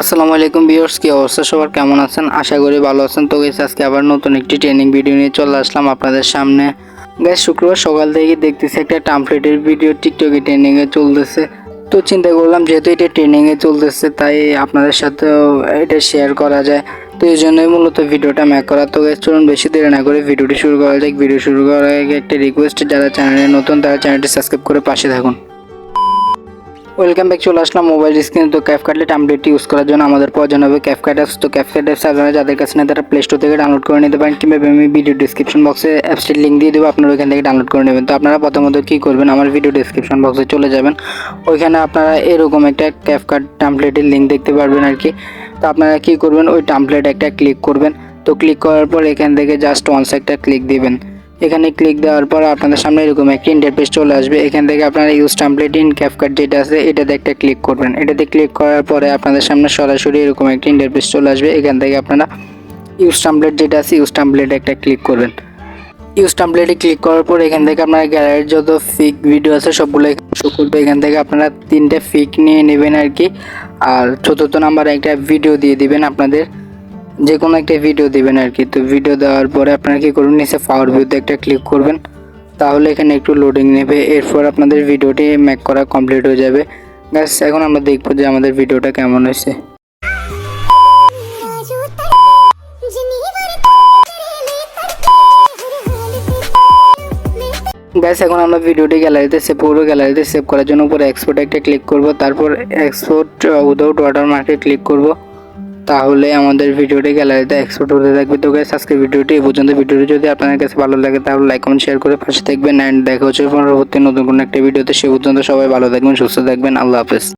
আসসালামু আলাইকুম ভিউয়ার্স, কি অবস্থা সবার, কেমন আছেন? আশা করি ভালো আছেন। তো গাইস আজকে আবার নতুন একটি ট্রেনিং ভিডিও নিয়ে চলে আসলাম আপনাদের সামনে। গাইস শুক্রবার সকাল থেকে দেখতেছি একটা টেমপ্লেটের ভিডিও টিকটকে ট্রেনিং এ চলতেছে। তো চিন্তা করলাম যেহেতু এটা ট্রেনিং এ চলতেছে তাই আপনাদের সাথেও এটা শেয়ার করা যায়। তো এই জন্যই মূলত ভিডিওটা মেক করা। তো গাইস চলুন বেশি দেরি না করে ভিডিওটি শুরু করা যাক। ভিডিও শুরু করার আগে একটা রিকোয়েস্ট, যারা চ্যানেলে নতুন তারা চ্যানেলটি সাবস্ক্রাইব করে পাশে থাকুন। ওয়েলকাম ব্যাক, চলে আসলাম মোবাইল স্ক্রিনে। তো CapCut টেমপ্লেটটি ইউজ করার জন্য আমাদের প্রয়োজন হবে CapCut অ্যাপস। তো CapCut অ্যাপস আপনারা যাদের কাছে নেই তারা প্লে স্টোর থেকে ডাউনলোড করে নিতে পারেন, কিংবা আমি ভিডিও ডিসক্রিপশন বক্সে অ্যাপসটির লিঙ্ক দিয়ে দেবো, আপনারা ওইখান থেকে ডাউনলোড করে নেবেন। তো আপনারা প্রথমত কী করবেন, আমার ভিডিও ডিসক্রিপশন বক্সে চলে যাবেন। ওইখানে আপনারা এরকম একটা CapCut টেমপ্লেটের লিঙ্ক দেখতে পারবেন আর কি। তো আপনারা কী করবেন, ওই টেমপ্লেট একটা ক্লিক করবেন। তো ক্লিক করার পর এখান থেকে জাস্ট ওয়ান্স একটা ক্লিক দিবেন। এখানে ক্লিক দেওয়ার পর আপনাদের সামনে এরকম একটা ইন্টারফেস চলে আসবে। এখান থেকে আপনারা ইউজ টেমপ্লেট ইন CapCut যেটা আছে এটাতে একটা ক্লিক করবেন। এটাতে ক্লিক করার পরে আপনাদের সামনে সরাসরি এরকম একটা ইন্টারফেস চলে আসবে। এখান থেকে আপনারা ইউজ টেমপ্লেট যেটা আছে ইউজ টেমপ্লেটে একটা ক্লিক করবেন। ইউজ টেমপ্লেটে ক্লিক করার পর এখান থেকে আপনারা গ্যালারির যত ফিক ভিডিও আছে সবগুলো শো করবে। এখান থেকে আপনারা 3টে ফিক নিয়ে নেবেন আর কি। আর চতুর্থ নাম্বারে একটা ভিডিও দিয়ে দিবেন, আপনাদের যে কোনো একটা ভিডিও দিবেন আর কি। তো ভিডিও দেওয়ার পরে আপনারা কী করবেন, নিচে পাওয়ার ভিউতে একটা ক্লিক করবেন। তাহলে এখানে একটু লোডিং নেবে, এরপর আপনাদের ভিডিওটি মেক করা কমপ্লিট হয়ে যাবে। গাইস এখন আমরা দেখবো যে আমাদের ভিডিওটা কেমন হয়েছে। গাইস এখন আমরা ভিডিওটি গ্যালারিতে সেভ করবো। গ্যালারিতে সেভ করার জন্য উপরে এক্সপোর্টে একটা ক্লিক করব, তারপর এক্সপোর্ট উইদাউট ওয়াটারমার্কে ক্লিক করব। তাহলে আমাদের ভিডিওটি গ্যালারিতে এক্সপোর্ট হতে থাকবে। তো গাইস আজকের ভিডিওটি এই পর্যন্ত। ভিডিওটি যদি আপনাদের কাছে ভালো লাগে তাহলে লাইক কমেন্ট শেয়ার করে পাশে থাকবেন। অ্যান্ড দেখা হচ্ছে পরবর্তী নতুন কোনো একটা ভিডিওতে। সে পর্যন্ত সবাই ভালো থাকবেন, সুস্থ থাকবেন। আল্লাহ হাফেজ।